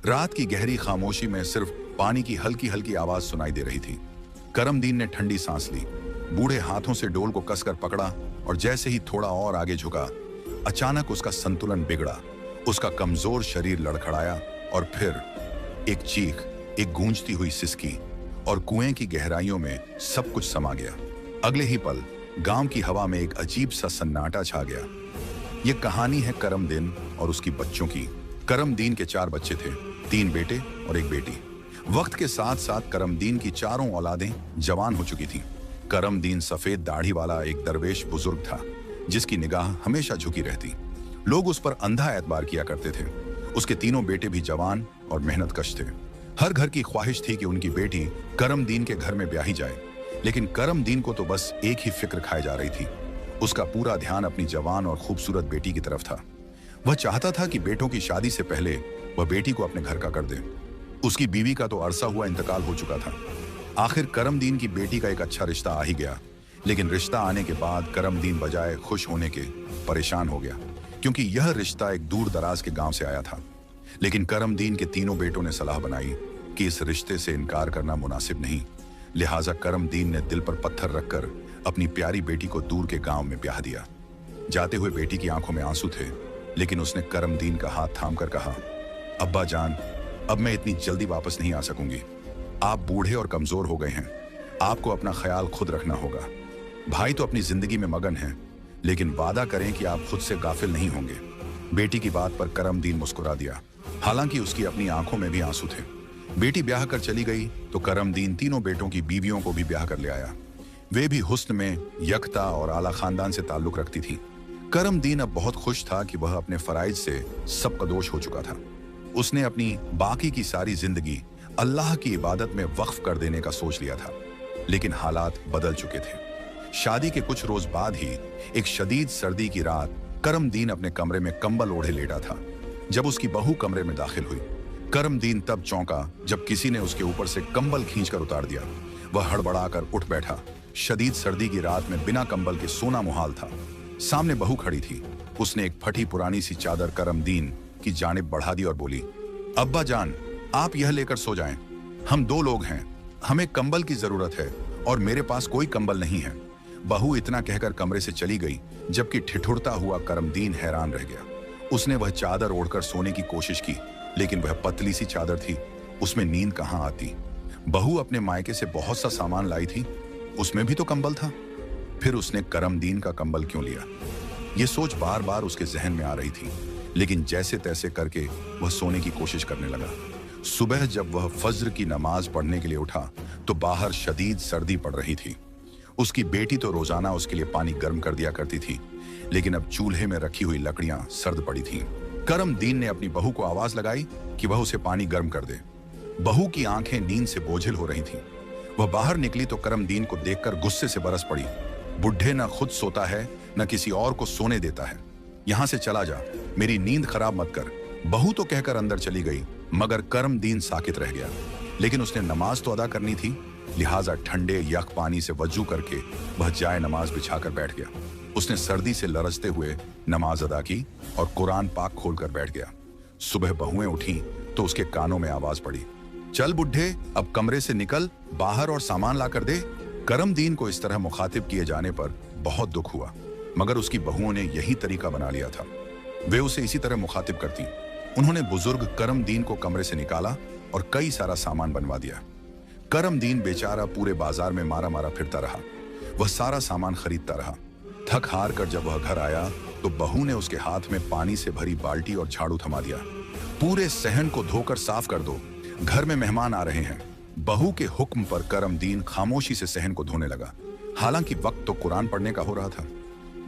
रात की गहरी खामोशी में सिर्फ पानी की हल्की हल्की आवाज सुनाई दे रही थी। करमदीन ने ठंडी सांस ली, बूढ़े हाथों से डोल को कसकर पकड़ा और जैसे ही थोड़ा और आगे झुका, अचानक उसका संतुलन बिगड़ा। उसका कमजोर शरीर लड़खड़ाया और फिर एक चीख, एक गूंजती हुई सिसकी और कुएं की गहराइयों में सब कुछ समा गया। अगले ही पल गांव की हवा में एक अजीब सा सन्नाटा छा गया। यह कहानी है करमदीन और उसकी बच्चों की। करमदीन के 4 बच्चे थे, 3 बेटे और 1 बेटी। वक्त के साथ साथ करमदीन की चारों औलादें जवान हो चुकी थीं। करमदीन सफेद दाढ़ी वाला एक दरवेश बुजुर्ग था, जिसकी निगाह हमेशा झुकी रहती। लोग उस पर अंधा एतबार किया करते थे। उसके तीनों बेटे भी जवान और मेहनतकश थे। हर घर की ख्वाहिश थी कि उनकी बेटी करमदीन के घर में ब्याही जाए, लेकिन करमदीन को तो बस एक ही फिक्र खाई जा रही थी। उसका पूरा ध्यान अपनी जवान और खूबसूरत बेटी की तरफ था। वह चाहता था कि बेटों की शादी से पहले वह बेटी को अपने घर का कर दे। उसकी बीवी का तो अरसा हुआ इंतकाल हो चुका था। आखिर करमदीन की बेटी का एक अच्छा रिश्ता आ ही गया, लेकिन रिश्ता आने के बाद करमदीन बजाय खुश होने के परेशान हो गया, क्योंकि यह रिश्ता एक दूर दराज के गांव से आया था। लेकिन करमदीन के तीनों बेटों ने सलाह बनाई कि इस रिश्ते से इनकार करना मुनासिब नहीं। लिहाजा करमदीन ने दिल पर पत्थर रखकर अपनी प्यारी बेटी को दूर के गांव में ब्याह दिया। जाते हुए बेटी की आंखों में आंसू थे, लेकिन उसने करमदीन का हाथ थामकर कहा, अब्बा जान, अब मैं इतनी जल्दी वापस नहीं आ सकूंगी। आप बूढ़े और कमजोर हो गए हैं, आपको अपना ख्याल खुद रखना होगा। भाई तो अपनी जिंदगी में मगन है, लेकिन वादा करें कि आप खुद से गाफिल नहीं होंगे। बेटी की बात पर करमदीन मुस्कुरा दिया, हालांकि उसकी अपनी आंखों में भी आंसू थे। बेटी ब्याह कर चली गई तो करमदीन तीनों बेटों की बीवियों को भी ब्याह कर ले आया। वे भी हुस्न में यकता और आला खानदान से ताल्लुक रखती थी। करमदीन अब बहुत खुश था कि वह अपने फराइज से सबकदोश हो चुका था। उसने अपनी बाकी की सारी जिंदगी अल्लाह की इबादत में वक्फ कर देने का सोच लिया था, लेकिन हालात बदल चुके थे। शादी के कुछ रोज बाद ही एक शदीद सर्दी की रात करमदीन अपने कमरे में कंबल ओढ़े लेटा था। जब उसकी बहू कमरे में दाखिल हुई, करमदीन तब चौंका जब किसी ने उसके ऊपर से कंबल खींचकर उतार दिया। वह हड़बड़ाकर उठ बैठा। शदीद सर्दी की रात में बिना कंबल के सोना मुहाल था। सामने बहू खड़ी थी। उसने एक फटी पुरानी सी चादर करमदीन की जानिब बढ़ा दी और बोली, अब्बा जान, आप यह लेकर सो जाएं। हम 2 लोग हैं, हमें कंबल की जरूरत है और मेरे पास कोई कंबल नहीं है। बहू इतना कहकर कमरे से चली गई, जबकि ठिठुरता हुआ करमदीन हैरान रह गया। उसने वह चादर ओढ़कर सोने की कोशिश की, लेकिन वह पतली सी चादर थी, उसमें नींद कहां आती। बहू अपने मायके से बहुत सा सामान लाई थी, उसमें भी तो कंबल था। फिर उसने करमदीन का कंबल क्यों लिया? यह सोच बार बार उसके जहन में आ रही थी, लेकिन जैसे तैसे करके वह सोने की कोशिश करने लगा। सुबह जब वह फज्र की नमाज पढ़ने के लिए उठा तो बाहर शदीद सर्दी पड़ रही थी। उसकी बेटी तो रोजाना उसके लिए पानी गर्म कर दिया करती थी, लेकिन अब चूल्हे में रखी हुई लकड़ियां सर्द पड़ी थीं। करमदीन ने अपनी बहू को आवाज लगाई कि वह उसे पानी गर्म कर दे। बहू की आंखें नींद से बोझिल हो रही थीं। वह बाहर निकली तो करमदीन को देखकर गुस्से से बरस पड़ी। बुढ़े न खुद सोता है, न किसी और को सोने देता है। यहां से चला जा, मेरी नींद खराब मत कर। बहू तो कहकर अंदर चली गई, मगर करमदीन साकित रह गया। लेकिन उसने नमाज तो अदा करनी थी, लिहाजा ठंडे यख पानी से वजू करके वह जाए नमाज बिछाकर बैठ गया। उसने सर्दी से लरजते हुए नमाज अदा की और कुरान पाक खोलकर बैठ गया। सुबह बहुएं उठी तो उसके कानों में आवाज पड़ी, चल बुढ़े, अब कमरे से निकल, बाहर और सामान ला कर दे। करमदीन को इस तरह मुखातिब किए जाने पर बहुत दुख हुआ, मगर उसकी बहुओं ने यही तरीका बना लिया था। वे उसे इसी तरह मुखातिब करती। उन्होंने बुजुर्ग करमदीन को कमरे से निकाला और कई सारा सामान बनवा दिया। करमदीन बेचारा पूरे बाजार में मारा मारा फिरता रहा। वह सारा सामान खरीदता रहा। थक हार कर जब वह घर आया तो बहू ने उसके हाथ में पानी से भरी बाल्टी और झाड़ू थमा दिया। पूरे सहन को धोकर साफ कर दो, घर में मेहमान आ रहे हैं। बहू के हुक्म पर करमदीन खामोशी से सहन को धोने लगा। हालांकि वक्त तो कुरान पढ़ने का हो रहा था।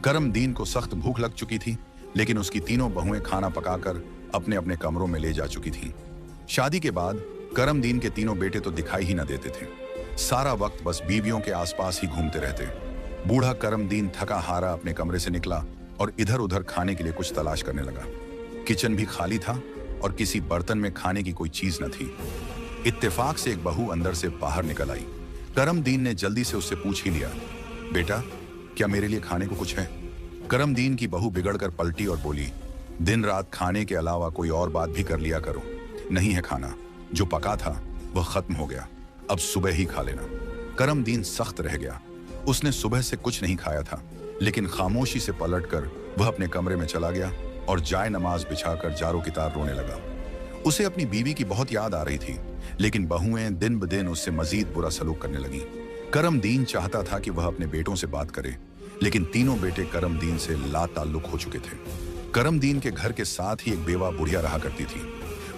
करमदीन को सख्त भूख लग चुकी थी, लेकिन उसकी तीनों बहुएं खाना पकाकर अपने अपने कमरों में ले जा चुकी थीं। शादी के बाद करमदीन के तीनों बेटे तो दिखाई ही न देते थे। सारा वक्त बस बीवियों के आसपास ही घूमते रहते। बूढ़ा करमदीन थका हारा अपने कमरे से निकला और इधर उधर खाने के लिए कुछ तलाश करने लगा। किचन भी खाली था और किसी बर्तन में खाने की कोई चीज न थी। इत्तेफाक से एक बहू अंदर से बाहर निकल आई। करमदीन ने जल्दी से उससे पूछ ही लिया, बेटा, क्या मेरे लिए खाने को कुछ है? करमदीन की बहू बिगड़कर पलटी और बोली, दिन रात खाने के अलावा कोई और बात भी कर लिया करो। नहीं है खाना, जो पका था वह खत्म हो गया, अब सुबह ही खा लेना। करमदीन सख्त रह गया। उसने सुबह से कुछ नहीं खाया था, लेकिन खामोशी से पलटकर वह अपने कमरे में चला गया और जाए नमाज बिछाकर जारो की तार रोने लगा। उसे अपनी बीवी की बहुत याद आ रही थी, लेकिन बहुएं दिन ब दिन उससे मजीद बुरा सलूक करने लगी। करमदीन चाहता था कि वह अपने बेटों से बात करे, लेकिन तीनों बेटे करमदीन से लाताल्लुक हो चुके थे। करमदीन के घर के साथ ही एक बेवा बुढ़िया रहा करती थी।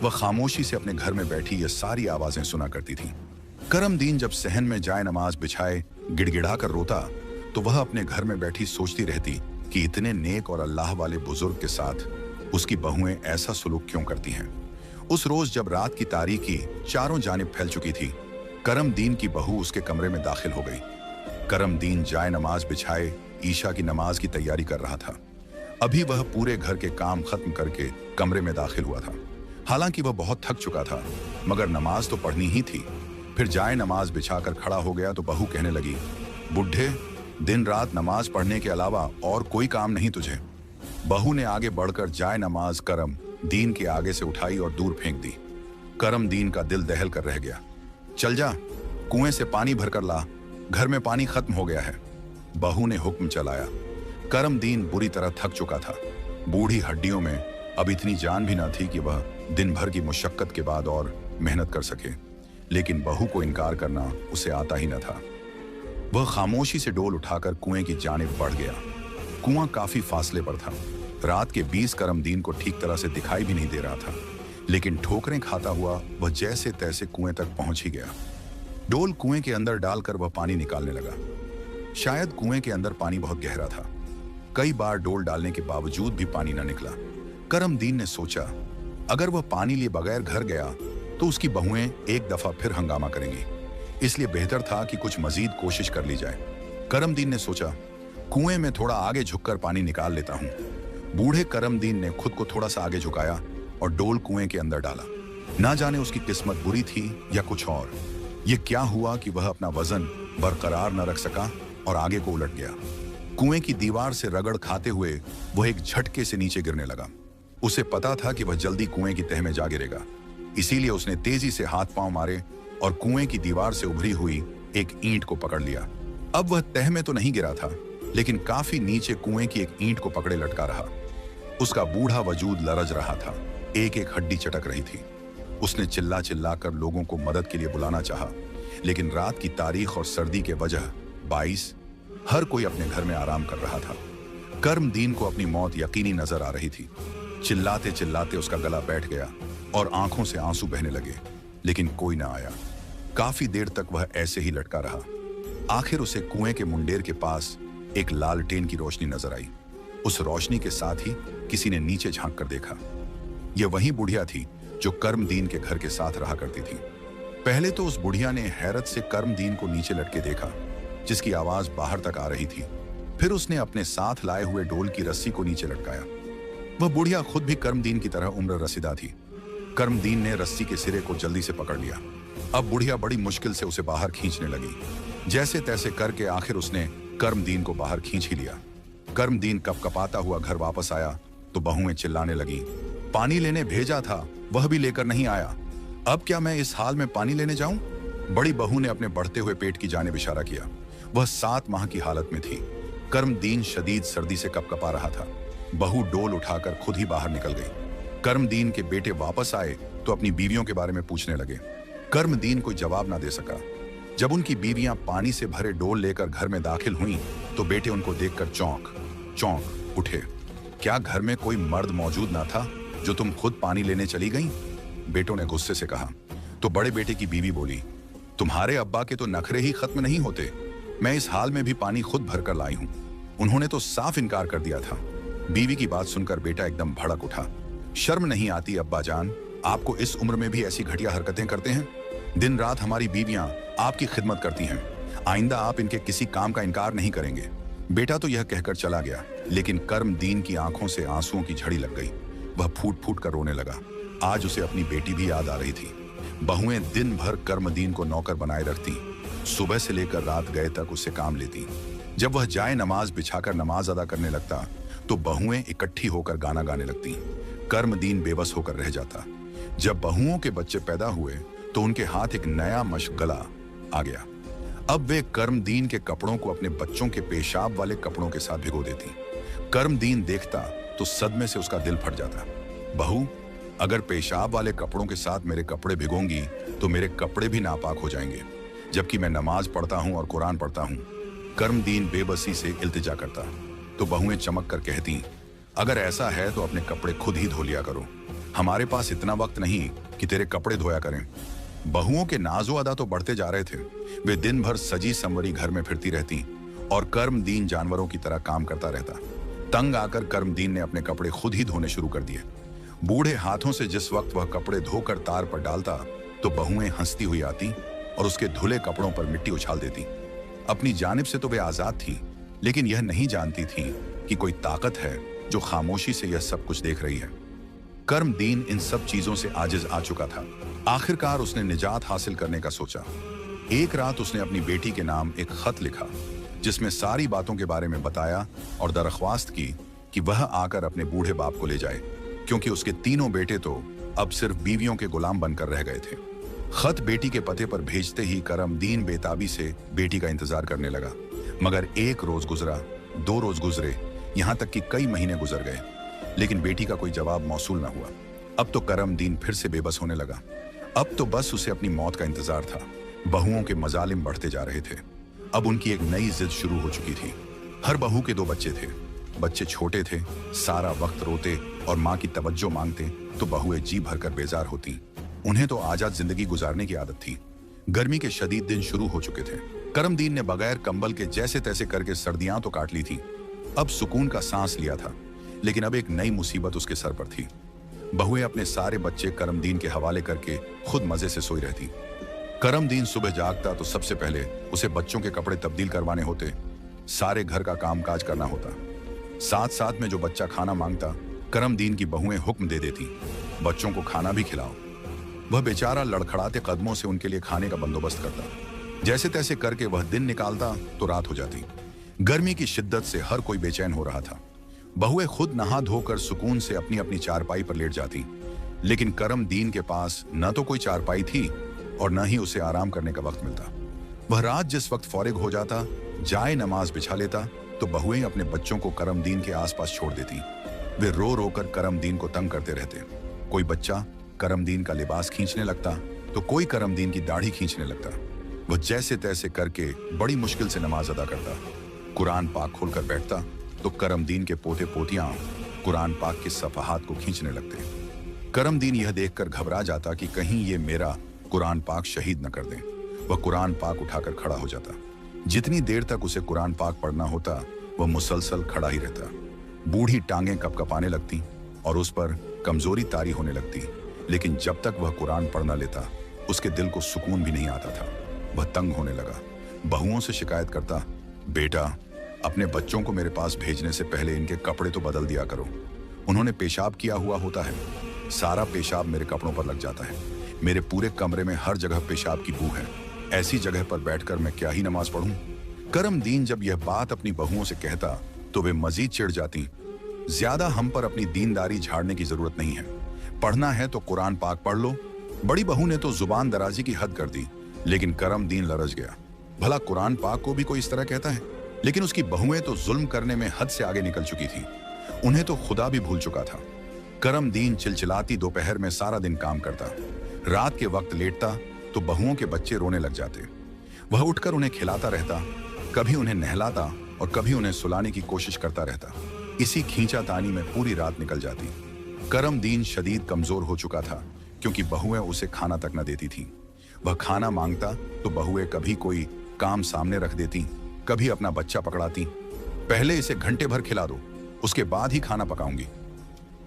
वह खामोशी से अपने घर में बैठी ये सारी आवाजें सुना करती थी। करमदीन जब सहन में जाए नमाज बिछाए गिड़गिड़ा कर रोता, तो वह अपने घर में बैठी सोचती रहती कि इतने नेक और अल्लाह वाले बुजुर्ग के साथ उसकी बहुएं ऐसा सुलूक क्यों करती हैं। उस रोज जब रात की तारीकी चारों जानिब फैल चुकी थी, करमदीन की बहू उसके कमरे में दाखिल हो गई। करमदीन जाए नमाज बिछाए ईशा की नमाज की तैयारी कर रहा था। अभी वह पूरे घर के काम खत्म करके कमरे में दाखिल हुआ था। हालांकि वह बहुत थक चुका था, मगर नमाज तो पढ़नी ही थी। फिर जाए नमाज बिछाकर खड़ा हो गया तो बहू कहने लगी, बुढ़े, दिन रात नमाज पढ़ने के अलावा और कोई काम नहीं तुझे? बहू ने आगे बढ़कर जाए नमाज करमदीन के आगे से उठाई और दूर फेंक दी। करमदीन का दिल दहल कर रह गया। चल जा, कुएं से पानी भरकर ला, घर में पानी खत्म हो गया है। बहू ने हुक्म चलाया। करमदीन बुरी तरह थक चुका था। बूढ़ी हड्डियों में अब इतनी जान भी न थी कि वह दिन भर की मुशक्कत के बाद और मेहनत कर सके, लेकिन बहू को इनकार करना उसे आता ही न था। वह खामोशी से डोल उठाकर कुएं की जानिब बढ़ गया। कुआं काफी फासले पर था। रात के 20 करमदीन को ठीक तरह से दिखाई भी नहीं दे रहा था, लेकिन ठोकरें खाता हुआ वह जैसे तैसे कुएं तक पहुंच ही गया। डोल कुएं के अंदर डालकर वह पानी निकालने लगा। शायद कुएं के अंदर पानी बहुत गहरा था। कई बार डोल डालने के बावजूद भी पानी न निकला। करमदीन ने सोचा, अगर वह पानी लिए बगैर घर गया तो उसकी बहुएं एक दफा फिर हंगामा करेंगी, इसलिए बेहतर था कि कुछ मजीद कोशिश कर ली जाए। करमदीन ने सोचा, कुएं में थोड़ा आगे झुककर पानी निकाल लेता हूं। बूढ़े करमदीन ने खुद को थोड़ा सा आगे झुकाया और डोल कुएं के अंदर डाला। ना जाने उसकी किस्मत बुरी थी या कुछ और। ये क्या हुआ कि वह अपना वजन बरकरार न रख सका और आगे को उलट गया। कुएं की दीवार से रगड़ खाते हुए वह एक झटके से नीचे गिरने लगा। उसे पता था कि वह जल्दी कुएं की तह में जा गिरेगा, इसीलिए उसने तेजी से हाथ पांव मारे और कुएं की दीवार से उभरी हुई एक ईंट को पकड़ लिया। अब वह तह में तो नहीं गिरा था, लेकिन काफी नीचे कुएं की एक ईंट को पकड़े लटका रहा। उसका बूढ़ा वजूद लरज रहा था, एक एक हड्डी चटक रही थी। उसने चिल्ला चिल्ला कर लोगों को मदद के लिए बुलाना चाहा, लेकिन रात की तारीख और सर्दी के वजह 22 हर कोई अपने घर में आराम कर रहा था। करमदीन को अपनी मौत यकीनी नजर आ रही थी। चिल्लाते चिल्लाते उसका गला बैठ गया और आंखों से आंसू बहने लगे, लेकिन कोई ना आया। काफी देर तक वह ऐसे ही लटका रहा। आखिर उसे कुएं के मुंडेर के पास एक लालटेन की रोशनी नजर आई। उस रोशनी के साथ ही किसी ने नीचे झांक कर देखा। यह वही बुढ़िया थी जो करमदीन के घर के साथ रहा करती थी। पहले तो उस बुढ़िया ने हैरत से करमदीन को नीचे लटके देखा, जिसकी आवाज बाहर तक आ रही थी। फिर उसने अपने साथ लाए हुए डोल की रस्सी को नीचे लटकाया। वह बुढ़िया खुद भी करमदीन की तरह उम्र रसीदा थी। करमदीन ने रस्सी के सिरे को जल्दी से पकड़ लिया। अब बुढ़िया बड़ी मुश्किल से उसे बाहर खींचने लगी। जैसे तैसे करके आखिर उसने करमदीन को बाहर खींच ही लिया। करमदीन कपकपाता हुआ घर वापस आया तो बहुएं चिल्लाने लगी, पानी लेने भेजा था, वह भी लेकर नहीं आया। अब क्या मैं इस हाल में पानी लेने जाऊं? बड़ी बहू ने अपने बढ़ते हुए पेट की जानिब इशारा किया। वह 7 माह की हालत में थी। करमदीन शदीद सर्दी से कपकपा रहा था। बहू डोल उठाकर खुद ही बाहर निकल गई। करमदीन के बेटे वापस आए तो अपनी बीवियों के बारे में पूछने लगे। करमदीन कोई जवाब ना दे सका। जब उनकी बीवियां पानी से भरे डोल लेकर घर में दाखिल हुईं, तो बेटे उनको देखकर चौंक उठे। क्या घर में कोई मर्द मौजूद ना था जो तुम खुद पानी लेने चली गईं? बेटों ने गुस्से से कहा। तो बड़े बेटे की बीवी बोली, तुम्हारे अब्बा के तो नखरे ही खत्म नहीं होते। मैं इस हाल में भी पानी खुद भरकर लाई हूं। उन्होंने तो साफ इनकार कर दिया था। बीवी की बात सुनकर बेटा एकदम भड़क उठा। शर्म नहीं आती अब्बा जान, आपको इस उम्र में भी ऐसी घटिया हरकतें करते हैं? दिन रात हमारी बीवियां आपकी खिदमत करती हैं। आइंदा आप इनके किसी काम का इनकार नहीं करेंगे। बेटा तो यह कहकर चला गया, लेकिन करमदीन की आंखों से आंसुओं की झड़ी लग गई। वह फूट फूट कर रोने लगा। आज उसे अपनी बेटी भी याद आ रही थी। बहुएं दिन भर करमदीन को नौकर बनाए रखती, सुबह से लेकर रात गए तक उससे काम लेती। जब वह जाए नमाज बिछाकर नमाज अदा करने लगता तो बहुएं इकट्ठी होकर गाना गाने लगती। करमदीन बेबस होकर रह जाता। जब बहुओं के बच्चे पैदा हुए तो उनके हाथ एक नया मशगला आ गया। अब वे कर्मदीन के कपड़ों को अपने बच्चों के पेशाब वाले कपड़ों के साथ भिगो देती। कर्मदीन देखता तो सदमे से उसका दिल फट जाता। बहू, अगर पेशाब वाले कपड़ों के साथ मेरे कपड़े भिगोंगी तो मेरे कपड़े भी नापाक हो जाएंगे, जबकि मैं नमाज पढ़ता हूं और कुरान पढ़ता हूं। कर्मदीन बेबसी से इल्तिजा करता तो बहुएं चमक कर कहती, अगर ऐसा है तो अपने कपड़े खुद ही धो लिया करो, हमारे पास इतना वक्त नहीं कि तेरे कपड़े धोया करें। बहुओं के नाजो अदा तो बढ़ते जा रहे थे। वे दिन भर सजी संवरी घर में फिरती रहती और कर्मदीन जानवरों की तरह काम करता रहता। तंग आकर कर्मदीन ने अपने कपड़े खुद ही धोने शुरू कर दिए। बूढ़े हाथों से जिस वक्त वह कपड़े धोकर तार पर डालता तो बहुएं हंसती हुई आती और उसके धुले कपड़ों पर मिट्टी उछाल देती। अपनी जानिब से तो वे आजाद थी, लेकिन यह नहीं जानती थी कि कोई ताकत है जो खामोशी से यह सब कुछ देख रही है। कर्मदीन इन सब चीजों से आजिज आ चुका था। आखिरकार उसने निजात हासिल करने का सोचा। एक रात उसने अपनी बेटी के नाम एक खत लिखा जिसमें सारी बातों के बारे में बताया और दरख्वास्त की कि वह आकर अपने बूढ़े बाप को ले जाए, क्योंकि उसके तीनों बेटे तो अब सिर्फ बीवियों के गुलाम बनकर रह गए थे। खत बेटी के पते पर भेजते ही कर्मदीन बेताबी से बेटी का इंतजार करने लगा, मगर एक रोज गुजरा, 2 रोज गुजरे, यहाँ तक कि कई महीने गुजर गए, लेकिन बेटी का कोई जवाब मौसूल न हुआ। अब तो कर्मदीन फिर से बेबस होने लगा। अब तो बस उसे अपनी मौत का इंतजार था। बहुओं के मजालिम बढ़ते जा रहे थे। अब उनकी एक नई जिद शुरू हो चुकी थी। हर बहू के 2 बच्चे थे। बच्चे छोटे थे, सारा वक्त रोते और माँ की तवज्जो मांगते तो बहुएं जी भरकर बेजार होती। उन्हें तो आजाद जिंदगी गुजारने की आदत थी। गर्मी के शदीद दिन शुरू हो चुके थे। कर्मदीन ने बगैर कंबल के जैसे तैसे करके सर्दियां तो काट ली थी। अब सुकून का सांस लिया था, लेकिन अब एक नई मुसीबत उसके सर पर थी। बहुएं अपने सारे बच्चे कर्मदीन के हवाले करके खुद मजे से सोई रहती। कर्मदीन सुबह जागता तो सबसे पहले उसे बच्चों के कपड़े तब्दील करवाने होते, सारे घर का कामकाज करना होता। साथ साथ में जो बच्चा खाना मांगता, कर्मदीन की बहुएं हुक्म दे देती, बच्चों को खाना भी खिलाओ। वह बेचारा लड़खड़ाते कदमों से उनके लिए खाने का बंदोबस्त करता। जैसे तैसे करके वह दिन निकालता तो रात हो जाती। गर्मी की शिद्दत से हर कोई बेचैन हो रहा था। बहुएं खुद नहा धोकर सुकून से अपनी अपनी चारपाई पर लेट जाती, लेकिन कर्मदीन के पास न तो कोई चारपाई थी और न ही उसे आराम करने का वक्त मिलता। वह रात जिस वक्त फौरिग हो जाता, जाए नमाज बिछा लेता तो बहुएं अपने बच्चों को कर्मदीन के आसपास छोड़ देती। वे रो रो कर कर्मदीन को तंग करते रहते। कोई बच्चा कर्मदीन का लिबास खींचने लगता तो कोई कर्मदीन की दाढ़ी खींचने लगता। वह जैसे तैसे करके बड़ी मुश्किल से नमाज अदा करता। कुरान पाक खोलकर बैठता तो कर्मदीन के पोते पोतियां कुरान पाक के सफहात को खींचने लगते। कर्मदीन यह देखकर घबरा जाता कि कहीं ये मेरा कुरान पाक शहीद न कर दें। वह कुरान पाक उठाकर खड़ा हो जाता। जितनी देर तक उसे कुरान पाक पढ़ना होता, वह मुसलसल खड़ा ही रहता। बूढ़ी टांगें कपकपाने लगती और उस पर कमजोरी तारी होने लगती, लेकिन जब तक वह कुरान पढ़ न लेता, उसके दिल को सुकून भी नहीं आता था। वह तंग होने लगा। बहुओं से शिकायत करता, बेटा, अपने बच्चों को मेरे पास भेजने से पहले इनके कपड़े तो बदल दिया करो। उन्होंने पेशाब किया हुआ होता है, सारा पेशाब मेरे कपड़ों पर लग जाता है। मेरे पूरे कमरे में हर जगह पेशाब की बू है। ऐसी जगह पर बैठकर मैं क्या ही नमाज पढ़ूं? कर्मदीन जब यह बात अपनी बहुओं से कहता तो वे मजीद चिढ़ जाती। ज्यादा हम पर अपनी दीनदारी झाड़ने की जरूरत नहीं है। पढ़ना है तो कुरान पाक पढ़ लो। बड़ी बहू ने तो जुबान दराजी की हद कर दी, लेकिन कर्मदीन लरज गया। भला कुरान पाक को भी कोई इस तरह कहता है? लेकिन उसकी बहुएं तो जुल्म करने में हद से आगे निकल चुकी थी। उन्हें तो खुदा भी भूल चुका था। कर्मदीन चिलचिलाती दोपहर में सारा दिन काम करता। रात के वक्त लेटता तो बहुओं के बच्चे रोने लग जाते। वह उठकर उन्हें खिलाता रहता, कभी उन्हें नहलाता और कभी उन्हें सुलाने की कोशिश करता रहता। इसी खींचातानी में पूरी रात निकल जाती। कर्मदीन शदीद कमजोर हो चुका था, क्योंकि बहुएं उसे खाना तक न देती थीं। वह खाना मांगता तो बहुएं कभी कोई काम सामने रख देती, कभी अपना बच्चा पकड़ाती। पहले इसे घंटे भर खिला दो, उसके बाद ही खाना पकाऊंगी।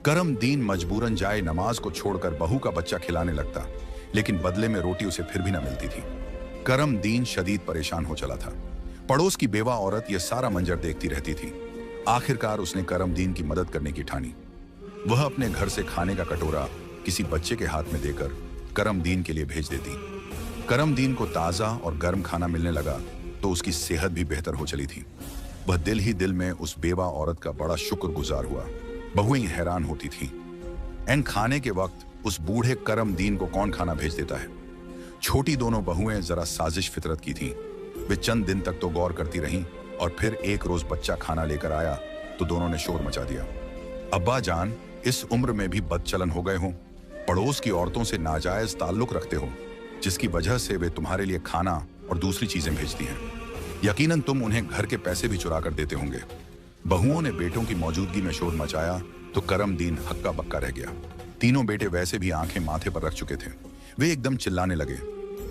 कर्मदीन मजबूरन जाए नमाज को छोड़कर बहू का बच्चा खिलाने लगता, लेकिन बदले में रोटी उसे फिर भी न मिलती थी। कर्मदीन शदीद परेशान हो चला था। पड़ोस की बेवा औरत यह सारा मंजर देखती रहती थी। आखिरकार उसने कर्मदीन की मदद करने की ठानी। वह अपने घर से खाने का कटोरा किसी बच्चे के हाथ में देकर कर्मदीन के लिए भेज देती। कर्मदीन को ताज़ा और गर्म खाना मिलने लगा तो उसकी सेहत भी बेहतर हो चली थी। वह दिल ही दिल में उस बेवा औरत का बड़ा शुक्रगुजार हुआ। बहुएं हैरान होती थी। एन खाने के वक्त उस बूढ़े करम दीन को कौन खाना भेज देता है। छोटी दोनों बहुएं जरा साजिश फितरत की थीं। वे चंद दिन तक तो गौर करती रहीं और फिर एक रोज बच्चा खाना लेकर आया तो दोनों ने शोर मचा दिया। अब्बा जान, इस उम्र में भी बदचलन हो गए हो। पड़ोस की औरतों से नाजायज ताल्लुक रखते हो, जिसकी वजह से वे तुम्हारे लिए खाना और दूसरी चीजें भेजती हैं। यकीनन तुम उन्हें घर के पैसे भी चुरा कर देते होंगे। बहुओं ने बेटों की मौजूदगी में शोर मचाया तो करम दीन हक्का बक्का रह गया। तीनों बेटे वैसे भी आंखें माथे पर रख चुके थे। वे एकदम चिल्लाने लगे,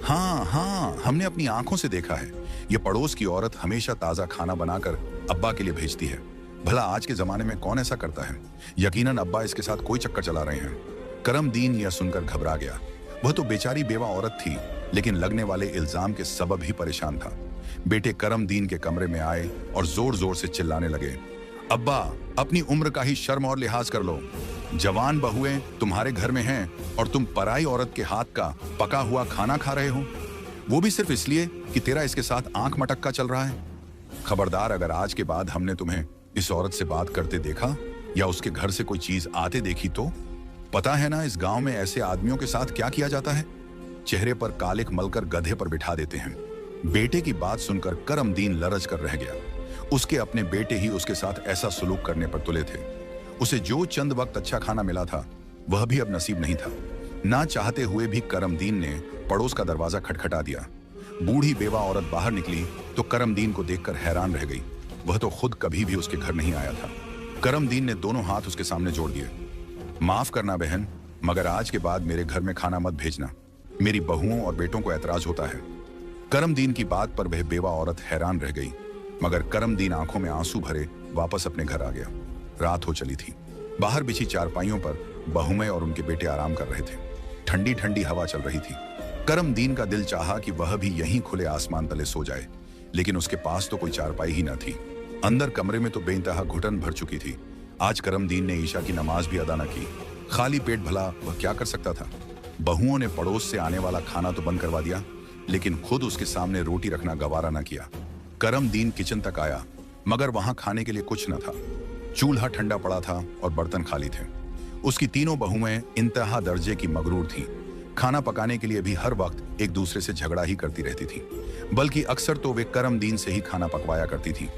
हाँ हाँ, हमने अपनी आंखों से देखा है। ये पड़ोस की औरत हमेशा ताजा खाना बनाकर अब्बा के लिए भेजती है। भला आज के जमाने में कौन ऐसा करता है? यकीनन अब्बा इसके साथ कोई चक्कर चला रहे हैं। करम दीन यह सुनकर घबरा गया। वह तो बेचारी बेवा औरत थी, लेकिन लगने वाले इल्जाम के सबब ही परेशान था। बेटे करम दीन के कमरे में आए और जोर जोर से चिल्लाने लगे, अब्बा, अपनी उम्र का ही शर्म और लिहाज कर लो। जवान बहुएं तुम्हारे घर में हैं और तुम पराई औरत के हाथ का पका हुआ खाना खा रहे हो, वो भी सिर्फ इसलिए कि तेरा इसके साथ आंख मटक्का चल रहा है। खबरदार, अगर आज के बाद हमने तुम्हें इस औरत से बात करते देखा या उसके घर से कोई चीज आते देखी तो पता है ना इस गांव में ऐसे आदमियों के साथ क्या किया जाता है। चेहरे पर कालिक मलकर गधे पर बिठा देते हैं। बेटे की बात सुनकर करम दीन लरज कर रह गया। उसके अपने बेटे ही उसके साथ ऐसा सुलूक करने पर तुले थे। उसे जो चंद वक्त अच्छा खाना मिला था वह भी अब नसीब नहीं था। ना चाहते हुए भी करम दीन ने पड़ोस का दरवाजा खटखटा दिया। बूढ़ी बेवा औरत बाहर निकली तो करम दीन को देखकर हैरान रह गई। वह तो खुद कभी भी उसके घर नहीं आया था। करम दीन ने दोनों हाथ उसके सामने जोड़ दिए। माफ करना बहन, मगर आज के बाद मेरे घर में खाना मत भेजना। मेरी बहुओं और बेटों को ऐतराज होता है। करम दीन की बात पर वह बेवा औरत हैरान रह गई, मगर करम दीन आंखों में आंसू भरे वापस अपने घर आ गया। रात हो चली थी। बाहर बिछी चारपाइयों पर बहुएं और उनके बेटे आराम कर रहे थे। ठंडी ठंडी हवा चल रही थी। करम दीन का दिल चाहा कि वह भी यहीं खुले आसमान तले सो जाए, लेकिन उसके पास तो कोई चारपाई ही न थी। अंदर कमरे में तो बेइंतहा घुटन भर चुकी थी। आज करम दीन ने ईशा की नमाज भी अदा न की। खाली पेट भला वह क्या कर सकता था। बहुओं ने पड़ोस से आने वाला खाना तो बंद करवा दिया, लेकिन खुद उसके सामने रोटी रखना गवारा न किया। करम दीन किचन तक आया, मगर वहां खाने के लिए कुछ न था। चूल्हा ठंडा पड़ा था और बर्तन खाली थे। उसकी तीनों बहुएं इंतहा दर्जे की मगरूर थीं। खाना पकाने के लिए भी हर वक्त एक दूसरे से झगड़ा ही करती रहती थी, बल्कि अक्सर तो वे करम दीन से ही खाना पकवाया करती थी।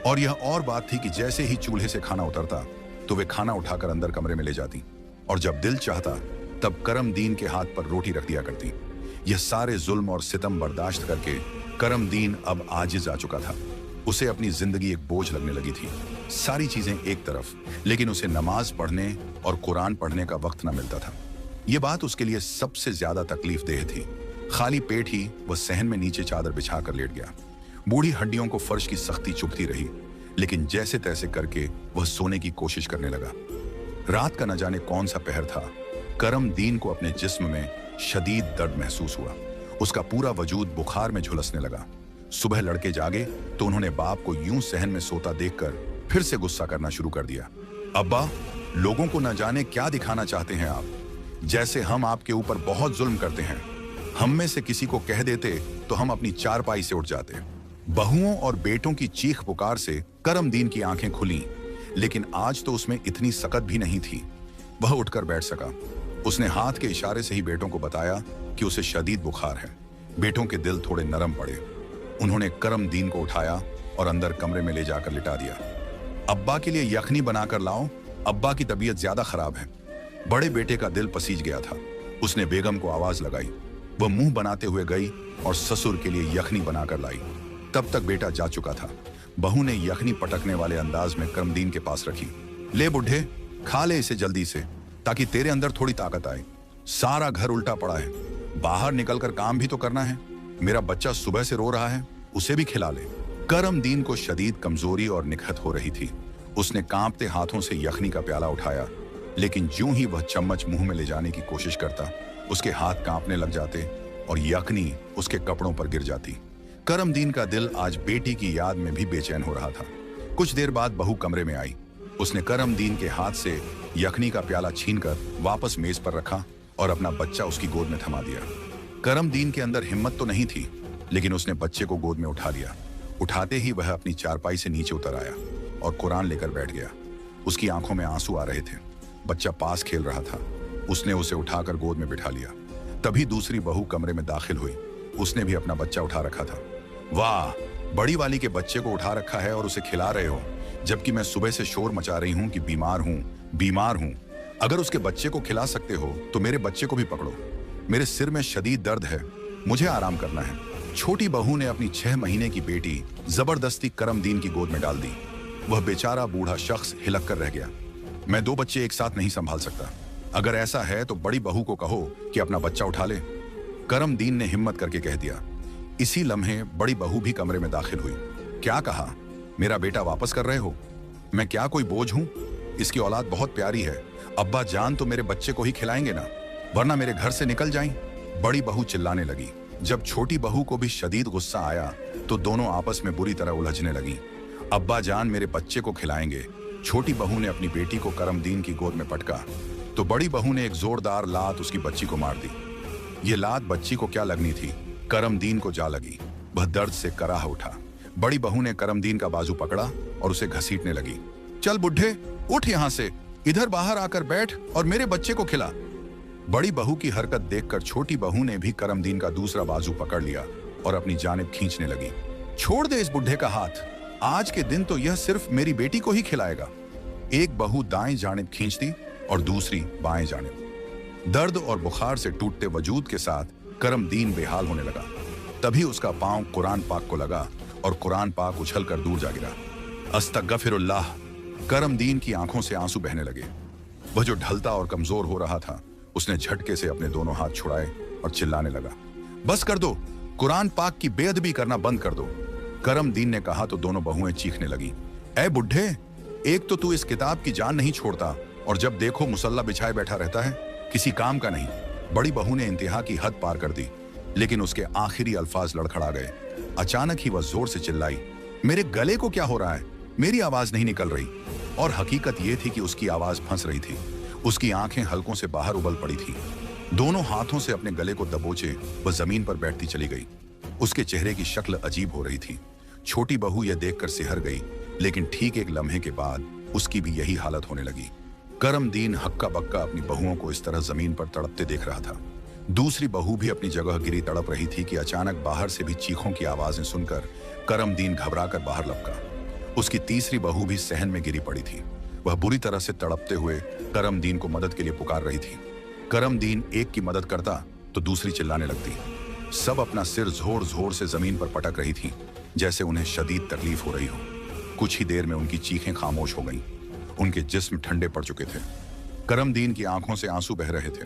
और यह और बात थी कि जैसे ही चूल्हे से खाना उतरता तो वे खाना उठाकर अंदर कमरे में ले जाती, और जब दिल चाहता तब करम दीन के हाथ पर रोटी रख दिया करती। यह सारे जुल्म और सितम बर्दाश्त करके करम दीन अब आजिज आ चुका था। उसे अपनी जिंदगी एक बोझ लगने लगी थी। सारी चीजें एक तरफ, लेकिन उसे नमाज पढ़ने और कुरान पढ़ने का वक्त न मिलता था। यह बात उसके लिए सबसे ज्यादा तकलीफ देह थी। खाली पेट ही वह सहन में नीचे चादर बिछाकर लेट गया। बूढ़ी हड्डियों को फर्श की सख्ती चुभती रही, लेकिन जैसे तैसे करके वह सोने की कोशिश करने लगा। रात का न जाने कौन सा पहर था। करम दीन को अपने जिस्म में शदीद दर्द महसूस हुआ। उसका पूरा वजूद बुखार में झुलसने लगा। सुबह लड़के जागे तो उन्होंने बाप को यूं सहन में सोता देखकर फिर से गुस्सा करना शुरू कर दिया। अब्बा, लोगों को न जाने क्या दिखाना चाहते हैं आप, जैसे हम आपके ऊपर बहुत जुल्म करते हैं। हम में से किसी को कह देते तो हम अपनी चारपाई से उठ जाते। बहुओं और बेटों की चीख पुकार से करम दीन की आंखें खुली, लेकिन आज तो उसमें इतनी सकत भी नहीं थी। वह उठकर बैठ सका। उसने हाथ के इशारे से ही बेटों को बताया कि उसे शदीद बुखार है। बेटों के दिल थोड़े नरम पड़े। उन्होंने करम दीन को उठाया और अंदर कमरे में ले जाकर लिटा दिया। अब्बा के लिए यखनी बनाकर लाओ, अब्बा की तबीयत ज्यादा खराब है। बड़े बेटे का दिल पसीज गया था। उसने बेगम को आवाज लगाई। वह मुंह बनाते हुए गई और ससुर के लिए यखनी बनाकर लाई। तब तक बेटा जा चुका था। बहू ने यखनी पटकने वाले अंदाज में करमदीन के पास रखी। ले बुढ़े, खा ले इसे जल्दी से, ताकि तेरे अंदर थोड़ी ताकत आए। सारा घर उल्टा पड़ा है। बाहर निकलकर काम भी तो करना है। मेरा बच्चा सुबह से रो रहा है, उसे भी खिला ले। करमदीन को शदीद कमजोरी और निखत हो रही थी। उसने कांपते हाथों से यखनी का प्याला उठाया, लेकिन ज्यों ही वह चम्मच मुंह में ले जाने की कोशिश करता, उसके हाथ कांपने लग जाते और यखनी उसके कपड़ों पर गिर जाती। करमदीन का दिल आज बेटी की याद में भी बेचैन हो रहा था। कुछ देर बाद बहू कमरे में आई। उसने करमदीन के हाथ से यखनी का प्याला छीनकर वापस मेज पर रखा और अपना बच्चा उसकी गोद में थमा दिया। करमदीन के अंदर हिम्मत तो नहीं थी, लेकिन उसने बच्चे को गोद में उठा लिया। उठाते ही वह अपनी चारपाई से नीचे उतर आया और कुरान लेकर बैठ गया। उसकी आंखों में आंसू आ रहे थे। बच्चा पास खेल रहा था। उसने उसे उठाकर गोद में बिठा लिया। तभी दूसरी बहू कमरे में दाखिल हुई। उसने भी अपना बच्चा उठा रखा था। वाह, बड़ी वाली के बच्चे को उठा रखा है और उसे खिला रहे हो, जबकि मैं सुबह से शोर मचा रही हूं कि बीमार हूं, बीमार हूं। अगर उसके बच्चे को खिला सकते हो तो मेरे बच्चे को भी पकड़ो। मेरे सिर में शदीद दर्द है, मुझे आराम करना है। छोटी बहू ने अपनी 6 महीने की बेटी जबरदस्ती करमदीन की गोद में डाल दी। वह बेचारा बूढ़ा शख्स हिलक कर रह गया। मैं 2 बच्चे एक साथ नहीं संभाल सकता। अगर ऐसा है तो बड़ी बहू को कहो कि अपना बच्चा उठा ले, करमदीन ने हिम्मत करके कह दिया। इसी लम्हे बड़ी बहू भी कमरे में दाखिल हुई। क्या कहा? मेरा बेटा वापस कर रहे हो? मैं क्या कोई बोझ हूं? इसकी औलाद बहुत प्यारी है। अब्बा जान तो मेरे बच्चे को ही खिलाएंगे ना, वरना मेरे घर से निकल जाएं। बड़ी बहू चिल्लाने लगी। जब छोटी बहू को भी शदीद गुस्सा आया तो दोनों आपस में बुरी तरह उलझने लगी। अब्बा जान मेरे बच्चे को खिलाएंगे। छोटी बहू ने अपनी बेटी को करमदीन की गोद में पटका तो बड़ी बहू ने एक जोरदार लात उसकी बच्ची को मार दी। ये लात बच्ची को क्या लगनी थी, करमदीन को जा लगी। वह दर्द से कराह उठा। बड़ी बहू ने करमदीन का बाजू पकड़ा और उसे घसीटने लगी। चल बुढ़े, उठ यहां से, इधर बाहर आकर बैठ और मेरे बच्चे को खिला। बड़ी बहू की हरकत देखकर छोटी बहू ने भी करमदीन का दूसरा बाजू पकड़ लिया और अपनी जानिब खींचने लगी। छोड़ दे इस बुढ़े का हाथ, आज के दिन तो यह सिर्फ मेरी बेटी को ही खिलाएगा। एक बहू दाएं जानिब खींचती और दूसरी बाएं जानिब। दर्द और बुखार से टूटते वजूद के साथ करमदीन बेहाल होने लगा। तभी उसका पांव कुरान पाक को लगा और कुरान पाक उछलकर दूर जा गिरा। अस्तगफिरुल्लाह। करमदीन की आंखों से आंसू बहने लगे। वह जो ढलता और कमजोर हो रहा था, उसने झटके से अपने दोनों हाथ छुड़ाए और चिल्लाने लगा, बस कर दो, कुरान पाक की बेअदबी करना बंद कर दो। करमदीन ने कहा तो दोनों बहुएं चीखने लगी, ए बुढ़े, एक तो तू इस किताब की जान नहीं छोड़ता और जब देखो मुसल्ला बिछाए बैठा रहता है, किसी काम का नहीं। बड़ी बहू ने इंतहा की हद पार कर दी, लेकिन उसके आखिरी अल्फाज लड़खड़ा गए। अचानक ही वह जोर से चिल्लाई, मेरे गले को क्या हो रहा है? मेरी आवाज नहीं निकल रही। और हकीकत यह थी कि उसकी आवाज फंस रही थी। उसकी आंखें हलकों से बाहर उबल पड़ी थी। दोनों हाथों से अपने गले को दबोचे वह जमीन पर बैठती चली गई। उसके चेहरे की शक्ल अजीब हो रही थी। छोटी बहू यह देखकर सिहर गई, लेकिन ठीक एक लम्हे के बाद उसकी भी यही हालत होने लगी। करमदीन हक्का बक्का अपनी बहुओं को इस तरह जमीन पर तड़पते देख रहा था। दूसरी बहू भी अपनी जगह गिरी तड़प रही थी कि अचानक बाहर से भी चीखों की आवाजें सुनकर करमदीन घबराकर बाहर लपका। उसकी तीसरी बहू भी सहन में गिरी पड़ी थी। वह बुरी तरह से तड़पते हुए करमदीन को मदद के लिए पुकार रही थी। करमदीन एक की मदद करता तो दूसरी चिल्लाने लगती। सब अपना सिर जोर जोर से जमीन पर पटक रही थी, जैसे उन्हें शदीद तकलीफ हो रही हो। कुछ ही देर में उनकी चीखें खामोश हो गईं। उनके जिस्म ठंडे पड़ चुके थे। करमदीन की आंखों से आंसू बह रहे थे।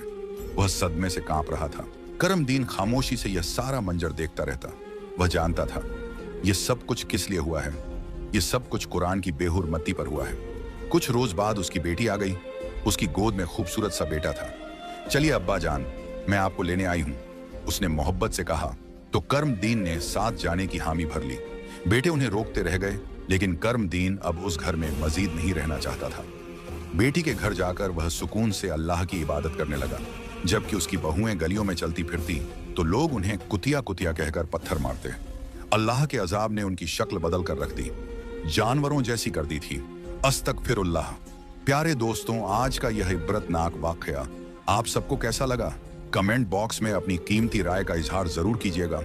वह सदमे से कांप रहा था। करमदीन खामोशी से यह सारा मंजर देखता रहता। वह जानता था यह सब कुछ किस लिए हुआ है। यह सब कुछ कुरान की बेहुरमती पर हुआ है। कुछ रोज बाद उसकी बेटी आ गई। उसकी गोद में खूबसूरत सा बेटा था। चलिए अब्बा जान, मैं आपको लेने आई हूं, उसने मोहब्बत से कहा। तो करमदीन ने साथ जाने की हामी भर ली। बेटे उन्हें रोकते रह गए, लेकिन करमदीन अब उस घर में मजीद नहीं रहना चाहता था। बेटी के घर जाकर वह सुकून से अल्लाह की इबादत करने लगा। जबकि उसकी बहुएं गलियों में चलती फिरती तो लोग उन्हें कुतिया कुतिया कहकर पत्थर मारते। अल्लाह के अजाब ने उनकी शक्ल बदल कर रख दी, जानवरों जैसी कर दी थी। अस्तगफिरुल्लाह। प्यारे दोस्तों, आज का यह इबरतनाक वाकया आप सबको कैसा लगा? कमेंट बॉक्स में अपनी कीमती राय का इजहार जरूर कीजिएगा।